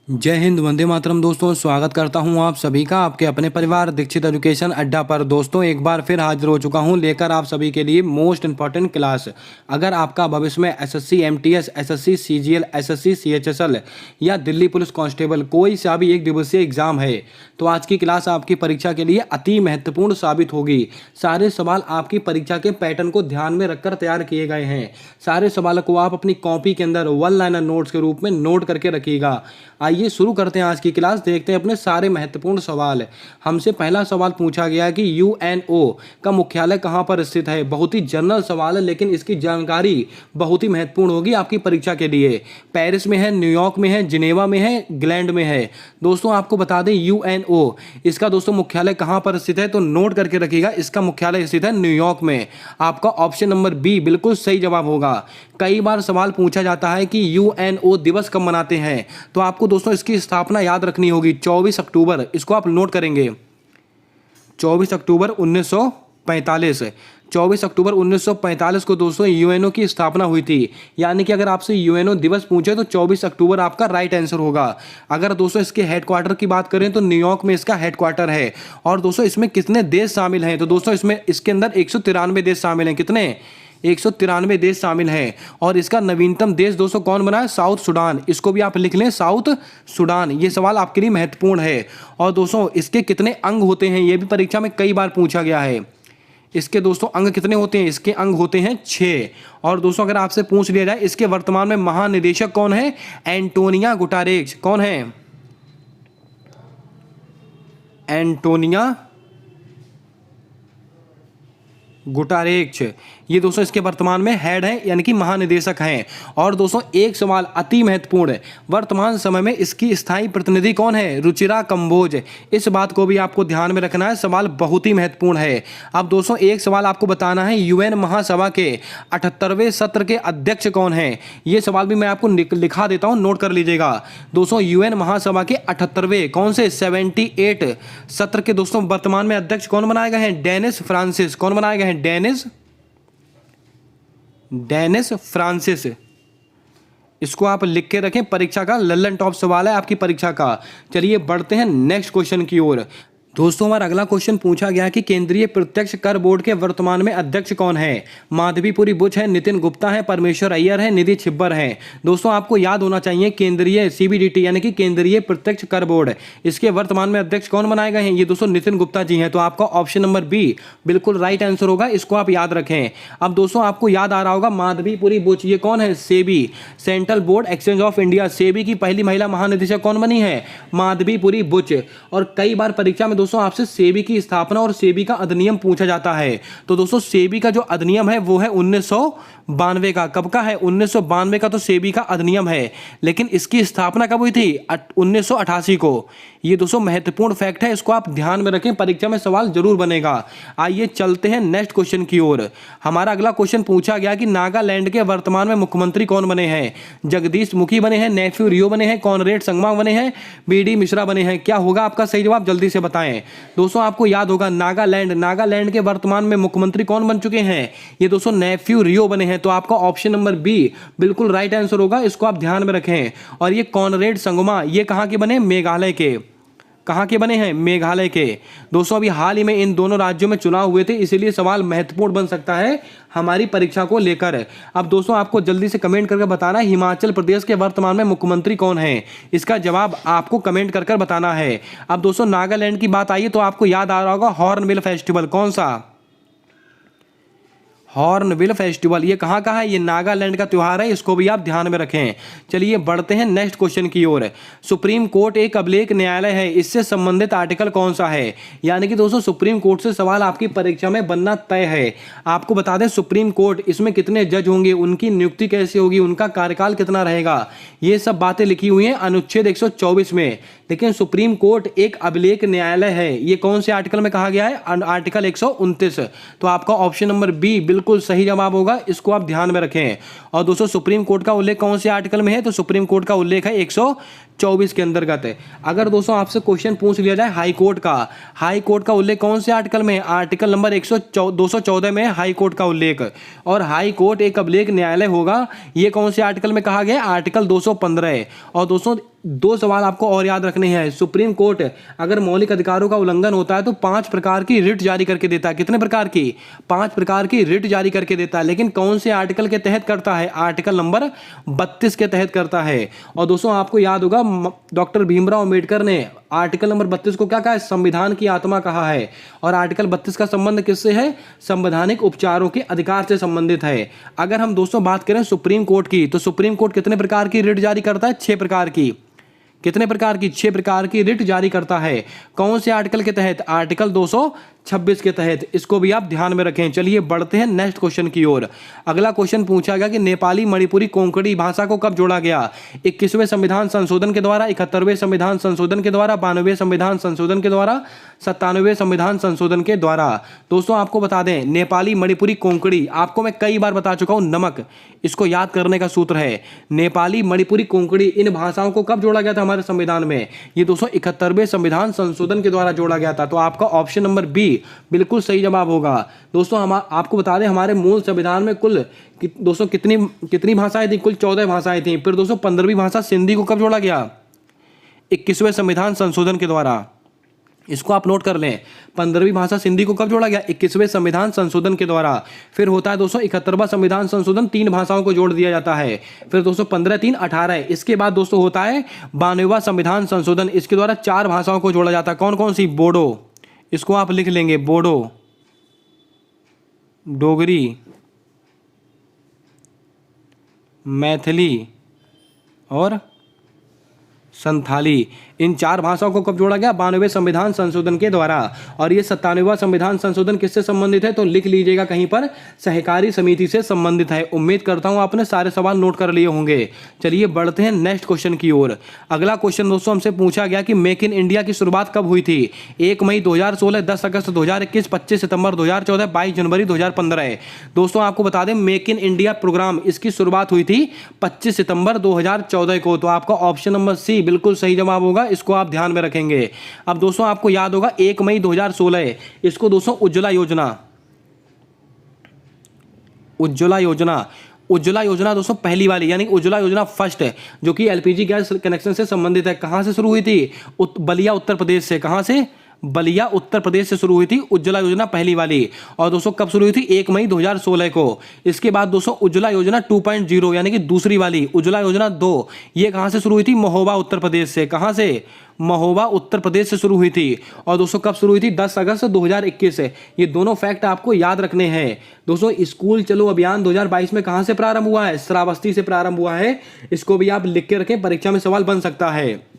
जय हिंद, वंदे मातरम। दोस्तों, स्वागत करता हूं आप सभी का आपके अपने परिवार दीक्षित एजुकेशन अड्डा पर। दोस्तों, एक बार फिर हाजिर हो चुका हूं लेकर आप सभी के लिए मोस्ट इंपॉर्टेंट क्लास। अगर आपका भविष्य में SSC MTS, SSC CGL, SSC CHSL या दिल्ली पुलिस कांस्टेबल कोई सा भी एक दिवसीय एग्जाम है तो आज की क्लास आपकी परीक्षा के लिए अति महत्वपूर्ण साबित होगी। सारे सवाल आपकी परीक्षा के पैटर्न को ध्यान में रखकर तैयार किए गए हैं। सारे सवालों को आप अपनी कॉपी के अंदर वन लाइनर नोट्स के रूप में नोट करके रखिएगा। आइए शुरू करते हैं आज की क्लास। देखते हैं अपने सारे महत्वपूर्ण सवाल। हमसे पहला सवाल पूछा गया कि यूएनओ का मुख्यालय कहां पर स्थित है। बहुत ही जनरल सवाल है लेकिन इसकी जानकारी बहुत ही महत्वपूर्ण होगी आपकी परीक्षा के लिए। पेरिस में है, न्यूयॉर्क में है, जिनेवा में है, इंग्लैंड में है। दोस्तों, आपको बता दें यूएनओ इसका दोस्तों मुख्यालय कहां पर स्थित है तो नोट करके रखिएगा। इसका मुख्यालय स्थित है न्यूयॉर्क में। आपका ऑप्शन नंबर बी बिल्कुल सही जवाब होगा। कई बार सवाल पूछा जाता है कि यूएनओ दिवस कब मनाते हैं तो आपको दोस्तों इसकी स्थापना याद रखनी होगी 24 अक्टूबर। इसको आप नोट करेंगे 24 अक्टूबर 1945। 24 अक्टूबर 1945 को दोस्तों यूएनओ की स्थापना हुई थी। यानी कि अगर आपसे यूएनओ दिवस पूछे तो 24 अक्टूबर आपका राइट आंसर होगा। अगर दोस्तों इसके हेडक्वार्टर की बात करें तो न्यूयॉर्क में इसका हेडक्वार्टर है। और दोस्तों इसमें कितने देश शामिल हैं तो दोस्तों इसके अंदर 193 देश शामिल हैं। कितने? 193 देश शामिल हैं। और इसका नवीनतम देश दोस्तों कौन बना है? South Sudan. इसको भी आप लिख लें, साउथ सूडान। ये सवाल आपके लिए महत्वपूर्ण है। और दोस्तों इसके कितने अंग होते हैं ये भी परीक्षा में कई बार पूछा गया है। इसके दोस्तों अंग कितने होते हैं? इसके अंग होते हैं 6। और दोस्तों अगर आपसे पूछ लिया जाए इसके वर्तमान में महानिदेशक कौन है? एंटोनिया गुटारेश। कौन है? एंटोनिया गुटारेश। ये दोस्तों इसके वर्तमान में हेड हैं यानी कि महानिदेशक हैं। और दोस्तों एक सवाल अति महत्वपूर्ण है, वर्तमान समय में इसकी स्थायी प्रतिनिधि कौन है? रुचिरा कंबोज। इस बात को भी आपको ध्यान में रखना है, सवाल बहुत ही महत्वपूर्ण है। अब दोस्तों एक सवाल आपको बताना है, यूएन महासभा के 78वें सत्र के अध्यक्ष कौन है? ये सवाल भी मैं आपको लिखा देता हूँ, नोट कर लीजिएगा। दोस्तों यूएन महासभा के 78वें कौन से 78 सत्र के दोस्तों वर्तमान में अध्यक्ष कौन बनाए गए हैं? Dennis Francis. कौन बनाए गए हैं? Dennis Francis. इसको आप लिख के रखें, परीक्षा का लल्लन टॉप सवाल है आपकी परीक्षा का। चलिए बढ़ते हैं नेक्स्ट क्वेश्चन की ओर। दोस्तों हमारा अगला क्वेश्चन पूछा गया कि केंद्रीय प्रत्यक्ष कर बोर्ड के वर्तमान में अध्यक्ष कौन है? माधवीपुरी बुच है, नितिन गुप्ता है, परमेश्वर अय्यर है, निधि छिब्बर है। दोस्तों आपको याद होना चाहिए केंद्रीय सीबीडीटी यानी कि केंद्रीय प्रत्यक्ष कर बोर्ड, इसके वर्तमान में अध्यक्ष कौन बनाए गए हैं? ये दोस्तों नितिन गुप्ता जी हैं। तो आपका ऑप्शन नंबर बी बिल्कुल राइट आंसर होगा। इसको आप याद रखें। अब दोस्तों आपको याद आ रहा होगा माधवीपुरी बुच ये कौन है? SEBI, central board exchange of India, SEBI की पहली महिला महानिदेशक कौन बनी है? माधवीपुरी बुच। और कई बार परीक्षा में दोस्तों आपसे सेबी की स्थापना और सेबी का अधिनियम पूछा जाता है। तो दोस्तों सेबी का जो अधिनियम है वो है 1992 का। कब का है? 1992 का तो सेबी का अधिनियम है। लेकिन इसकी स्थापना कब हुई थी? 1988 को। ये दोस्तों महत्वपूर्ण फैक्ट है, इसको आप ध्यान में रखें, परीक्षा में सवाल जरूर बनेगा। आइए चलते हैं नेक्स्ट क्वेश्चन की ओर। हमारा अगला क्वेश्चन पूछा गया कि नागालैंड के वर्तमान में मुख्यमंत्री कौन बने हैं? जगदीश मुखी बने हैं, नेफ्यू रियो बने हैं, कॉनरेड संगमा बने हैं, बीडी मिश्रा बने हैं। क्या होगा आपका सही जवाब? जल्दी से बताएं। दोस्तों आपको याद होगा नागालैंड के वर्तमान में मुख्यमंत्री कौन बन चुके हैं? ये दोस्तों नेफ्यू रियो बने हैं। तो आपका ऑप्शन नंबर बी बिल्कुल राइट आंसर होगा। इसको आप ध्यान में रखें। और ये कॉनरेड संगमा ये कहां के बने? मेघालय के। कहां के बने हैं? मेघालय के। दोस्तों अभी हाल ही में इन दोनों राज्यों में चुनाव हुए थे, इसीलिए सवाल महत्वपूर्ण बन सकता है हमारी परीक्षा को लेकर। अब दोस्तों आपको जल्दी से कमेंट करके बताना है हिमाचल प्रदेश के वर्तमान में मुख्यमंत्री कौन है? इसका जवाब आपको कमेंट कर बताना है। अब दोस्तों नागालैंड की बात आई तो आपको याद आ रहा होगा हॉर्नबिल फेस्टिवल। कौन सा? Hornbill festival. ये कहाँ का है? ये नागालैंड का त्यौहार है, इसको भी आप ध्यान में रखें। चलिए बढ़ते हैं नेक्स्ट क्वेश्चन की ओर। सुप्रीम कोर्ट एक अभिलेख न्यायालय है, इससे संबंधित आर्टिकल कौन सा है? यानी कि दोस्तों सुप्रीम कोर्ट से सवाल आपकी परीक्षा में बनना तय है। आपको बता दें सुप्रीम कोर्ट इसमें कितने जज होंगे, उनकी नियुक्ति कैसे होगी, उनका कार्यकाल कितना रहेगा, ये सब बातें लिखी हुई हैं अनुच्छेद 124 में। लेकिन सुप्रीम कोर्ट एक अभिलेख न्यायालय है, ये कौन से आर्टिकल में कहा गया है? आर्टिकल 129। तो आपका ऑप्शन नंबर बी बिल्कुल सही जवाब होगा। इसको आप ध्यान में रखें। और दोस्तों सुप्रीम कोर्ट का उल्लेख कौन से आर्टिकल में है? तो सुप्रीम कोर्ट का उल्लेख है 24 के अंतर्गत है। अगर दोस्तों आपसे क्वेश्चन पूछ लिया जाए हाई कोर्ट का उल्लेख कौन से आर्टिकल में है? आर्टिकल नंबर 214 में हाई कोर्ट का उल्लेख। और हाई कोर्ट एक अभिलेख न्यायालय होगा, ये कौन से आर्टिकल में कहा गया? आर्टिकल 215 है। और दोस्तों दो सवाल आपको और याद रखने हैं। सुप्रीम कोर्ट अगर मौलिक अधिकारों का उल्लंघन होता है तो 5 प्रकार की रिट जारी करके देता है। कितने प्रकार की? 5 प्रकार की रिट जारी करके देता है। लेकिन कौन से आर्टिकल के तहत करता है? आर्टिकल नंबर 32 के तहत करता है। और दोस्तों आपको याद होगा डॉक्टर भीमराव अंबेडकर ने आर्टिकल नंबर 32 को क्या कहा है? संविधान की आत्मा कहा है। और आर्टिकल 32 का संबंध किससे है? संवैधानिक उपचारों के अधिकार से संबंधित है। अगर हम दोस्तों बात करें सुप्रीम कोर्ट की, तो सुप्रीम कोर्ट कितने प्रकार की रिट जारी करता है? 6 प्रकार की। कितने प्रकार की? 6 प्रकार की रिट जारी करता है। कौन से आर्टिकल के तहत? आर्टिकल 226 के तहत। इसको भी आप ध्यान में रखें। चलिए बढ़ते हैं नेक्स्ट क्वेश्चन की ओर। अगला क्वेश्चन पूछा गया कि नेपाली मणिपुरी कोंकणी भाषा को कब जोड़ा गया? 21वें संविधान संशोधन के द्वारा, 71वें संविधान संशोधन के द्वारा, 92वें संविधान संशोधन के द्वारा, 97वें संविधान संशोधन के द्वारा। दोस्तों आपको बता दें नेपाली मणिपुरी कोंकणी, आपको मैं कई बार बता चुका हूं, नमक इसको याद करने का सूत्र है। नेपाली मणिपुरी कोंकणी इन भाषाओं को कब जोड़ा गया था हमारे संविधान में? ये 271वें संविधान संशोधन के द्वारा जोड़ा गया था। तो आपका ऑप्शन नंबर बी बिल्कुल सही जवाब होगा। दोस्तों हम आपको बता दें हमारे मूल संविधान में कुल दोस्तों कितनी भाषाएं थी? कुल 14 भाषाएं थी। फिर दोस्तों 15वीं भाषा सिंधी को कब जोड़ा गया? 21वें संविधान संशोधन के द्वारा। इसको आप नोट कर लें। 15वीं भाषा सिंधी को कब जोड़ा गया? 21वें संविधान संशोधन के द्वारा। फिर होता है दोस्तों 71वां संविधान संशोधन, 3 भाषाओं को जोड़ दिया जाता है। फिर दोस्तों 15, 3, 18। इसके बाद दोस्तों होता है 92वां संविधान संशोधन, इसके द्वारा 4 भाषाओं को जोड़ा जाता है। कौन कौन सी? बोडो, इसको आप लिख लेंगे, बोडो, डोगरी, मैथिली और संथाली। इन 4 भाषाओं को कब जोड़ा गया? 92वें संविधान संशोधन के द्वारा। और ये 97वां संविधान संशोधन किससे संबंधित है? तो लिख लीजिएगा कहीं पर, सहकारी समिति से संबंधित है। उम्मीद करता हूं आपने सारे सवाल नोट कर लिए होंगे। चलिए बढ़ते हैं नेक्स्ट क्वेश्चन की ओर। अगला क्वेश्चन दोस्तों हमसे पूछा गया कि मेक इन इंडिया की शुरुआत कब हुई थी? 1 मई 2016, 10 अगस्त 2021, 25 सितंबर 2014, 22 जनवरी 2015। दोस्तों आपको बता दें मेक इन इंडिया प्रोग्राम इसकी शुरुआत हुई थी 25 सितंबर 2014 को। तो आपका ऑप्शन नंबर सी बिल्कुल सही जवाब होगा। इसको आप ध्यान में रखेंगे। अब दोस्तों आपको याद होगा 1 मई 2016, इसको दोस्तों उज्ज्वला योजना दोस्तों पहली वाली, यानी उज्ज्वला योजना फर्स्ट है, जो कि एलपीजी गैस कनेक्शन से संबंधित है। कहां से शुरू हुई थी? बलिया उत्तर प्रदेश से। कहां से? बलिया उत्तर प्रदेश से शुरू हुई थी उज्ज्वला योजना पहली वाली। और दोस्तों कब शुरू हुई थी? 1 मई 2016 को। इसके बाद दोस्तों उज्ज्वला योजना 2.0 यानी कि दूसरी वाली उज्ज्वला योजना 2, ये कहां से शुरू हुई थी? महोबा उत्तर प्रदेश से। कहां से? महोबा उत्तर प्रदेश से शुरू हुई थी। और दोस्तों कब शुरू हुई थी? 10 अगस्त 2021 से। ये दोनों फैक्ट आपको याद रखने हैं। दोस्तों स्कूल चलो अभियान 2022 में कहां से प्रारंभ हुआ है? श्रावस्ती से प्रारंभ हुआ है। इसको भी आप लिख के रखें, परीक्षा में सवाल बन सकता है।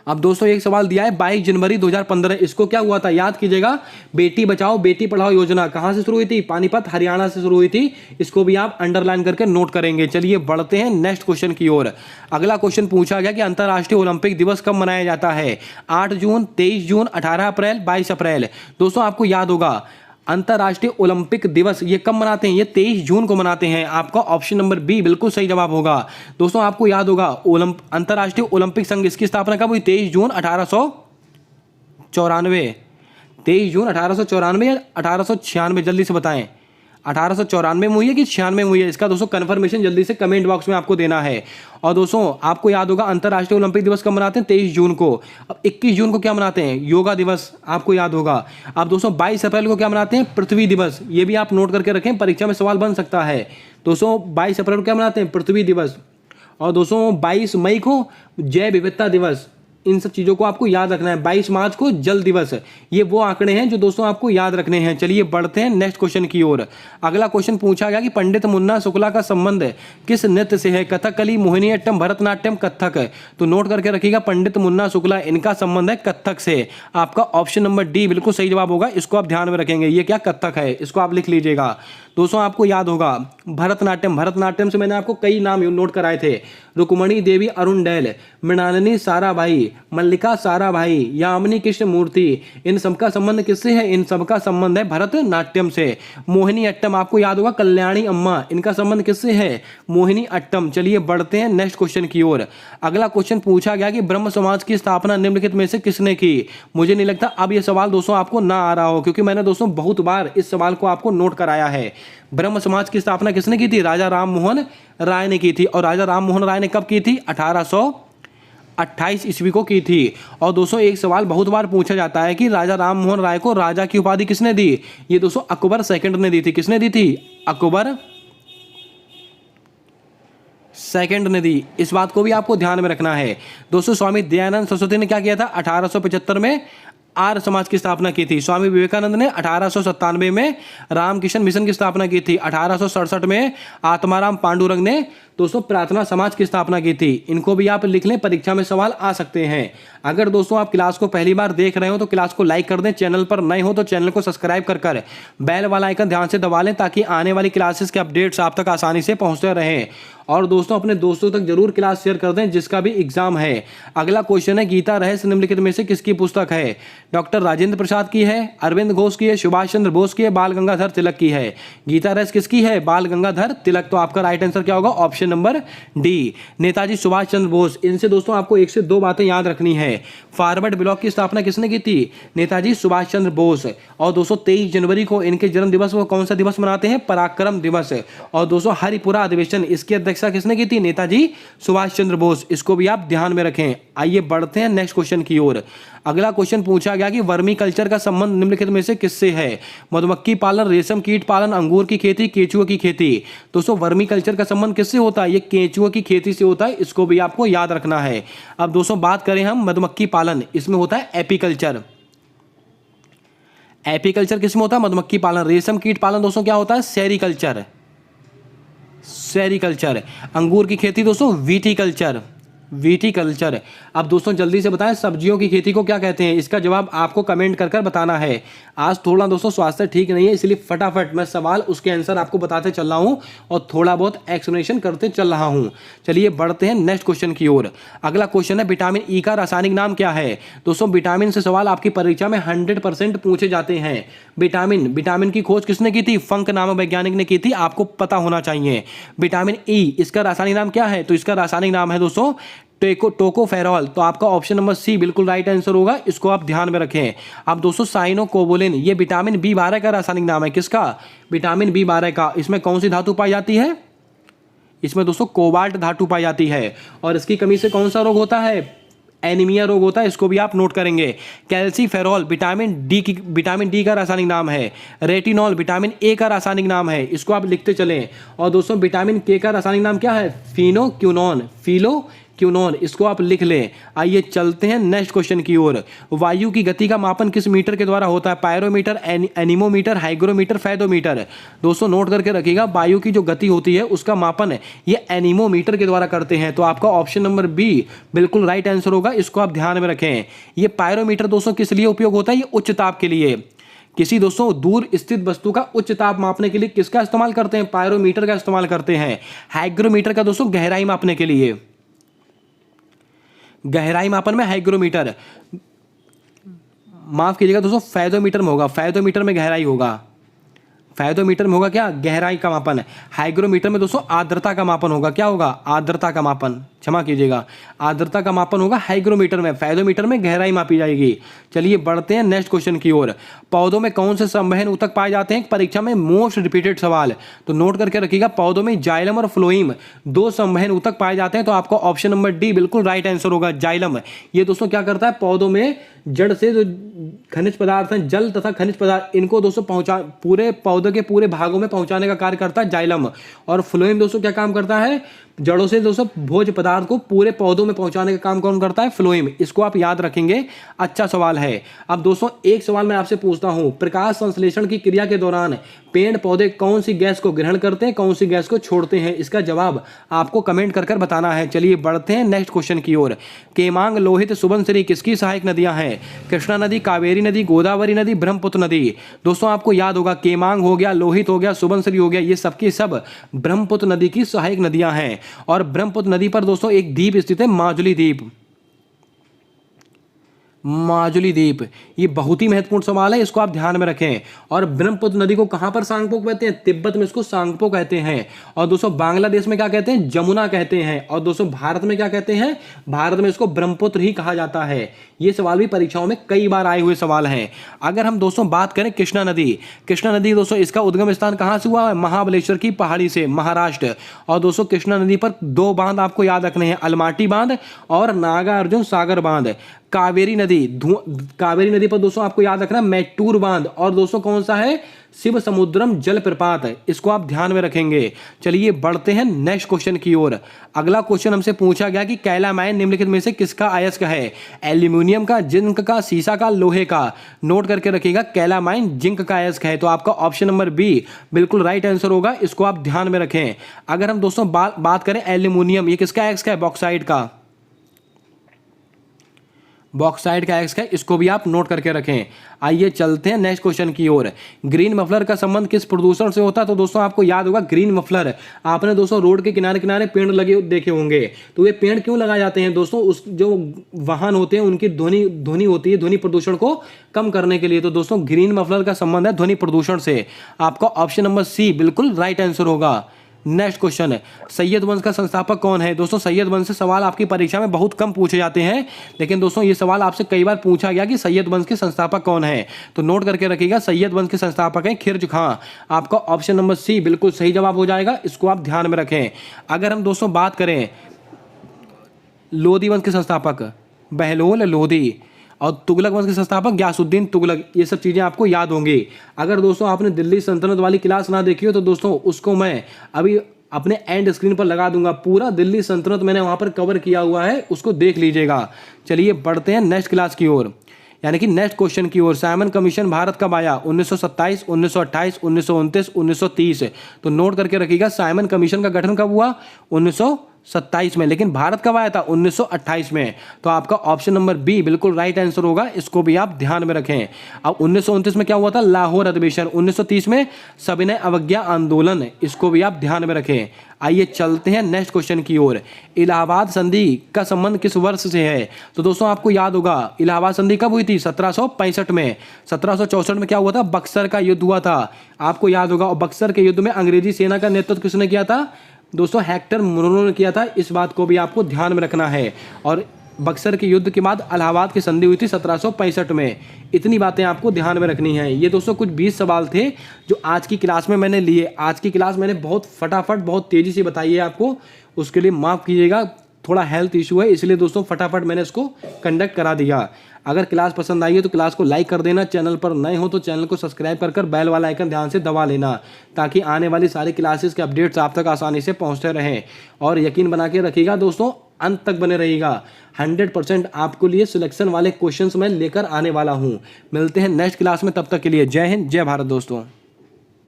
अब दोस्तों एक सवाल दिया है 22 जनवरी 2015, इसको क्या हुआ था? याद कीजिएगा, बेटी बचाओ बेटी पढ़ाओ योजना कहां से शुरू हुई थी? पानीपत हरियाणा से शुरू हुई थी। इसको भी आप अंडरलाइन करके नोट करेंगे। चलिए बढ़ते हैं नेक्स्ट क्वेश्चन की ओर। अगला क्वेश्चन पूछा गया कि अंतर्राष्ट्रीय ओलंपिक दिवस कब मनाया जाता है? 8 जून, 23 जून, 18 अप्रैल, 22 अप्रैल। दोस्तों आपको याद होगा अंतर्राष्ट्रीय ओलंपिक दिवस ये कब मनाते हैं? ये 23 जून को मनाते हैं। आपका ऑप्शन नंबर बी बिल्कुल सही जवाब होगा। दोस्तों आपको याद होगा अंतर्राष्ट्रीय ओलंपिक संघ इसकी स्थापना कब हुई? 23 जून 1894। 23 जून 1894 या 1896? जल्दी से बताएं। 1894 में हुई है कि 96 में हुई है? इसका दोस्तों कंफर्मेशन जल्दी से कमेंट बॉक्स में आपको देना है। और दोस्तों आपको याद होगा अंतर्राष्ट्रीय ओलंपिक दिवस कब मनाते हैं? 23 जून को। अब 21 जून को क्या मनाते हैं? योगा दिवस, आपको याद होगा। अब दोस्तों 22 अप्रैल को क्या मनाते हैं? पृथ्वी दिवस। ये भी आप नोट करके रखें, परीक्षा में सवाल बन सकता है। दोस्तों 22 अप्रैल को क्या मनाते हैं? पृथ्वी दिवस। और दोस्तों 22 मई को जैव विविधता दिवस। इन सब चीज़ों को आपको याद रखना है। 22 मार्च को जल दिवस। ये वो आंकड़े हैं जो दोस्तों आपको याद रखने हैं। चलिए बढ़ते हैं नेक्स्ट क्वेश्चन की ओर। अगला क्वेश्चन पूछा गया कि पंडित मुन्ना शुक्ला का संबंध किस नृत्य से है? कथकली, मोहिनीअट्टम, भरतनाट्यम, कथक। तो नोट करके रखिएगा, पंडित मुन्ना शुक्ला इनका संबंध है कथक से। आपका ऑप्शन नंबर डी बिल्कुल सही जवाब होगा। इसको आप ध्यान में रखेंगे। ये क्या? कथक है। इसको आप लिख लीजिएगा। दोस्तों आपको याद होगा भरतनाट्यम से मैंने आपको कई नाम नोट कराए थे। रुक्मणी देवी अरुण डैल, मृणालिनी साराभाई, मल्लिका साराभाई, यामिनी कृष्ण मूर्ति, इन सबका संबंध किससे है? इन सबका संबंध है भरतनाट्यम से। मोहिनी अट्टम, आपको याद होगा कल्याणी अम्मा, इनका संबंध किससे है? मोहिनी अट्टम। चलिए बढ़ते हैं नेक्स्ट क्वेश्चन की ओर। अगला क्वेश्चन पूछा गया कि ब्रह्म समाज की स्थापना निम्नलिखित में से किसने की? मुझे नहीं लगता अब यह सवाल दोस्तों आपको ना आ रहा हो, क्योंकि मैंने दोस्तों बहुत बार इस सवाल को आपको नोट कराया है। ब्रह्म समाज की स्थापना किसने की थी? राजा राम मोहन राय ने की थी। और राजा राम मोहन राय ने कब की थी? 1828 ईस्वी को की थी। और दोस्तों एक सवाल बहुत बार पूछा जाता है कि राजा राम मोहन राय को राजा की उपाधि किसने दी? ये दोस्तों अकबर सेकंड ने दी थी। किसने दी थी? अकबर सेकंड ने दी। इस बात को भी आपको ध्यान में रखना है। दोस्तों स्वामी दयानंद सरस्वती ने क्या किया था? 1875 में आर्य समाज की स्थापना की थी। स्वामी विवेकानंद ने 1897 में रामकृष्ण मिशन की स्थापना की थी। 1867 में आत्माराम पांडुरंग ने दोस्तों प्रार्थना समाज की स्थापना की थी। इनको भी आप लिख लें, परीक्षा में सवाल आ सकते हैं। अगर दोस्तों आप क्लास को पहली बार देख रहे हो तो क्लास को लाइक कर दें, चैनल पर नए हो तो चैनल को सब्सक्राइब कर बेल वाला आइकन ध्यान से दबा लें, ताकि आने वाली क्लासेस के अपडेट्स आप तक आसानी से पहुंचते रहें। और दोस्तों अपने दोस्तों तक जरूर क्लास शेयर कर दें जिसका भी एग्जाम है। अगला क्वेश्चन है, गीता रहस्य निम्नलिखित में से किसकी पुस्तक है? डॉक्टर राजेंद्र प्रसाद की है, अरविंद घोष की है, सुभाष चंद्र बोस की है, बाल गंगाधर तिलक की है? गीता रहस्य किसकी है? बाल गंगाधर तिलक। तो आपका राइट आंसर क्या होगा? Option number D, Netaji Subhash Chandra Bose. इनसे दोस्तों आपको 1 से 2 बातें याद रखनी है। फॉरवर्ड ब्लॉक की स्थापना किसने की थी? नेताजी सुभाष चंद्र बोस। और दोस्तों 23 जनवरी को इनके जन्म दिवस को कौन सा दिवस मनाते हैं? पराक्रम दिवस। और दोस्तों हरिपुरा अधिवेशन, इसकी अध्यक्षता किसने की थी? नेताजी सुभाष चंद्र बोस। इसको भी आप ध्यान में रखें। आइए बढ़ते हैं नेक्स्ट क्वेश्चन की ओर। अगला क्वेश्चन पूछा गया कि वर्मी कल्चर का संबंध निम्नलिखित में से किससे है? मधुमक्खी पालन, रेशम कीट पालन, अंगूर की खेती, केंचुए की खेती। दोस्तों वर्मी कल्चर का संबंध किससे होता है? ये केंचुए की खेती से होता है। इसको भी आपको याद रखना है। अब दोस्तों बात करें हम मधुमक्खी पालन, इसमें होता है एपीकल्चर। एपीकल्चर किसमें होता है? मधुमक्खी पालन। रेशम कीट पालन दोस्तों क्या होता है? सेरीकल्चर। सेरीकल्चर। अंगूर की खेती दोस्तों विटीकल्चर। विटीकल्चर। अब दोस्तों जल्दी से बताएं सब्जियों की खेती को क्या कहते हैं? इसका जवाब आपको कमेंट कर बताना है। आज थोड़ा दोस्तों स्वास्थ्य ठीक नहीं है, इसलिए फटाफट मैं सवाल उसके आंसर आपको बताते चल रहा हूं और थोड़ा बहुत एक्सप्लेनेशन करते चल रहा हूं। चलिए बढ़ते हैं नेक्स्ट क्वेश्चन की ओर। अगला क्वेश्चन है, विटामिन ई का रासायनिक नाम क्या है? दोस्तों विटामिन से सवाल आपकी परीक्षा में 100% पूछे जाते हैं। विटामिन की खोज किसने की थी? फंक नामक वैज्ञानिक ने की थी। आपको पता होना चाहिए। विटामिन ई, इसका रासायनिक नाम क्या है? तो इसका रासायनिक नाम है दोस्तों टोकोफेरॉल। तो आपका ऑप्शन नंबर सी बिल्कुल राइट आंसर होगा। इसको आप ध्यान में रखें। अब दोस्तों साइनोकोबोलिन, ये विटामिन बी12 का रासायनिक नाम है। किसका? विटामिन बी12 का। इसमें कौन सी धातु पाई जाती है? इसमें दोस्तों कोबाल्ट धातु पाई जाती है। और इसकी कमी से कौन सा रोग होता है? एनीमिया रोग होता है। इसको भी आप नोट करेंगे। कैल्सीफेरॉल विटामिन डी का रासायनिक नाम है। रेटिनॉल विटामिन ए का रासायनिक नाम है। इसको आप लिखते चलें। और दोस्तों विटामिन के का रासायनिक नाम क्या है? फिनोक्यूनोन। इसको आप लिख लें। आइए चलते हैं नेक्स्ट क्वेश्चन की ओर। वायु की गति का मापन किस मीटर के द्वारा होता है? Pyrometer, anemometer, hygrometer, fathometer. दोस्तों नोट करके रखिएगा, वायु की जो गति होती है उसका मापन ये एनीमोमीटर के द्वारा करते हैं। तो आपका ऑप्शन नंबर बी बिल्कुल राइट आंसर होगा। इसको आप ध्यान में रखें। ये पायरोमीटर दोस्तों किस लिए उपयोग होता है? ये उच्च ताप के लिए। किसी दोस्तों दूर स्थित वस्तु का उच्च ताप मापने के लिए किसका इस्तेमाल करते हैं? पायरोमीटर का इस्तेमाल करते हैं। हाइग्रोमीटर का दोस्तों गहराई मापने के लिए। गहराई मापन में हाइग्रोमीटर, माफ कीजिएगा दोस्तों फैदोमीटर में होगा। फैदोमीटर में गहराई होगा। फैदोमीटर में होगा क्या? गहराई का मापन। हाइग्रोमीटर में दोस्तों आर्द्रता का मापन होगा। क्या होगा? आर्द्रता का मापन, क्षमा कीजिएगा, आर्द्रता का मापन होगा हाइग्रोमीटर में। फैदोमीटर में गहराई मापी जाएगी। चलिए बढ़ते हैं नेक्स्ट क्वेश्चन की ओर। पौधों में कौन से संवहन ऊतक पाए जाते हैं? परीक्षा में मोस्ट रिपीटेड सवाल, तो नोट करके रखिएगा। पौधों में जाइलम और फ्लोइम 2 संवहन ऊतक पाए जाते हैं। तो आपका ऑप्शन नंबर डी बिल्कुल राइट आंसर होगा। जाइलम ये दोस्तों क्या करता है? पौधों में जड़ से जो खनिज पदार्थ हैं, जल तथा खनिज पदार्थ, इनको दोस्तों पूरे पौधे के पूरे भागों में पहुंचाने का कार्य करता है जाइलम। और फ्लोएम दोस्तों क्या काम करता है? जड़ों से दोस्तों भोज्य पदार्थ को पूरे पौधों में पहुंचाने का काम कौन करता है? फ्लोएम। इसको आप याद रखेंगे। अच्छा सवाल है। अब दोस्तों एक सवाल मैं आपसे पूछता हूं, प्रकाश संश्लेषण की क्रिया के दौरान पेड़ पौधे कौन सी गैस को ग्रहण करते हैं, कौन सी गैस को छोड़ते हैं? इसका जवाब आपको कमेंट कर बताना है। चलिए बढ़ते हैं नेक्स्ट क्वेश्चन की ओर। केमांग, लोहित, सुबनसिरी किसकी सहायक नदियां हैं? कृष्णा नदी, कावेरी नदी, गोदावरी नदी, ब्रह्मपुत्र नदी। दोस्तों आपको याद होगा केमांग हो गया, लोहित हो गया, सुबनसिरी हो गया, ये सबकी सब ब्रह्मपुत्र नदी की सहायक नदियां हैं। और ब्रह्मपुत्र नदी पर दोस्तों एक द्वीप स्थित है, माजुली द्वीप। माजुली द्वीप। ये बहुत ही महत्वपूर्ण सवाल है, इसको आप ध्यान में रखें। और ब्रह्मपुत्र नदी को कहां पर सांगपो कहते हैं? तिब्बत में इसको सांगपो कहते हैं। और दोस्तों बांग्लादेश में क्या कहते हैं? जमुना कहते हैं। और दोस्तों भारत में क्या कहते हैं? भारत में इसको ब्रह्मपुत्र ही कहा जाता है। ये सवाल भी परीक्षाओं में कई बार आए हुए सवाल हैं। अगर हम दोस्तों बात करें कृष्णा नदी दोस्तों इसका उद्गम स्थान कहां से हुआ है? महाबलेश्वर की पहाड़ी से, महाराष्ट्र। और दोस्तों कृष्णा नदी पर दो बांध आपको याद रखने हैं, अलमाटी बांध और नागार्जुन सागर बांध। कावेरी नदी पर दोस्तों आपको याद रखना मैटूर बांध। और दोस्तों कौन सा है? शिव समुद्रम जलप्रपात है, इसको आप ध्यान में रखेंगे। चलिए बढ़ते हैं नेक्स्ट क्वेश्चन की ओर। अगला क्वेश्चन हमसे पूछा गया कि कैलामाइन निम्नलिखित में से किसका अयस्क है? एल्यूमिनियम का, जिंक का, सीसा का, लोहे का। नोट करके रखिएगा, कैलामाइन जिंक का अयस्क है। तो आपका ऑप्शन नंबर बी बिल्कुल राइट आंसर होगा, इसको आप ध्यान में रखें। अगर हम दोस्तों बात करें एल्यूमिनियम, ये किसका अयस्क है? बॉक्साइट का अयस्क है, इसको भी आप नोट करके रखें। आइए चलते हैं नेक्स्ट क्वेश्चन की ओर। ग्रीन मफलर का संबंध किस प्रदूषण से होता है? तो दोस्तों आपको याद होगा ग्रीन मफलर, आपने दोस्तों रोड के किनारे किनारे पेड़ लगे देखे होंगे। तो ये पेड़ क्यों लगाए जाते हैं दोस्तों? उस जो वाहन होते हैं उनकी ध्वनि होती है, ध्वनि प्रदूषण को कम करने के लिए। तो दोस्तों ग्रीन मफलर का संबंध है ध्वनि प्रदूषण से। आपका ऑप्शन नंबर सी बिल्कुल राइट आंसर होगा। नेक्स्ट क्वेश्चन है, सैयद वंश का संस्थापक कौन है? दोस्तों सैयद वंश से सवाल आपकी परीक्षा में बहुत कम पूछे जाते हैं, लेकिन दोस्तों ये सवाल आपसे कई बार पूछा गया कि सैयद वंश के संस्थापक कौन है। तो नोट करके रखिएगा, सैयद वंश के संस्थापक हैं खिर्ज खां। आपका ऑप्शन नंबर सी बिल्कुल सही जवाब हो जाएगा, इसको आप ध्यान में रखें। अगर हम दोस्तों बात करें लोधी वंश के संस्थापक बहलोल लोधी, और तुगलक वंश के संस्थापक ग्यासुद्दीन तुगलक, ये सब चीज़ें आपको याद होंगी। अगर दोस्तों आपने दिल्ली सल्तनत वाली क्लास ना देखी हो तो दोस्तों उसको मैं अभी अपने एंड स्क्रीन पर लगा दूंगा। पूरा दिल्ली सल्तनत मैंने वहाँ पर कवर किया हुआ है, उसको देख लीजिएगा। चलिए बढ़ते हैं नेक्स्ट क्लास की ओर, यानी कि नेक्स्ट क्वेश्चन की ओर। साइमन कमीशन भारत कब आया? 1927, 1928, 1929, 1930। तो नोट करके रखिएगा, साइमन कमीशन का गठन कब हुआ? 1927 में। लेकिन भारत कब आया था? 1928 में। तो आपका ऑप्शन नंबर बी बिल्कुल राइट आंसर होगा, इसको भी आप ध्यान में रखें। अब 1929 में क्या हुआ था? लाहौर अधिवेशन। 1930 में सविनय अवज्ञा आंदोलन, इसको भी आप ध्यान में रखें। आइए चलते हैं नेक्स्ट क्वेश्चन की ओर। इलाहाबाद संधि का संबंध किस वर्ष से है? तो दोस्तों आपको याद होगा इलाहाबाद संधि कब हुई थी? 1765 में। 1764 में क्या हुआ था? बक्सर का युद्ध हुआ था, आपको याद होगा। और बक्सर के युद्ध में अंग्रेजी सेना का नेतृत्व किसने किया था? दोस्तों हेक्टर मुनरो ने किया था, इस बात को भी आपको ध्यान में रखना है। और बक्सर के युद्ध के बाद इलाहाबाद की संधि हुई थी 1765 में। इतनी बातें आपको ध्यान में रखनी है। ये दोस्तों कुछ 20 सवाल थे जो आज की क्लास में मैंने लिए। आज की क्लास मैंने बहुत फटाफट बहुत तेज़ी से बताई है आपको, उसके लिए माफ़ कीजिएगा, थोड़ा हेल्थ इशू है इसलिए दोस्तों फटाफट मैंने इसको कंडक्ट करा दिया। अगर क्लास पसंद आई है तो क्लास को लाइक कर देना, चैनल पर नए हो तो चैनल को सब्सक्राइब कर बेल वाला आइकन ध्यान से दबा लेना, ताकि आने वाली सारी क्लासेस के अपडेट्स आप तक आसानी से पहुंचते रहें। और यकीन बना के रखिएगा दोस्तों, अंत तक बने रहिएगा। 100% आपको लिए सिलेक्शन वाले क्वेश्चंस मैं लेकर आने वाला हूं। मिलते हैं नेक्स्ट क्लास में, तब तक के लिए जय हिंद, जय भारत दोस्तों।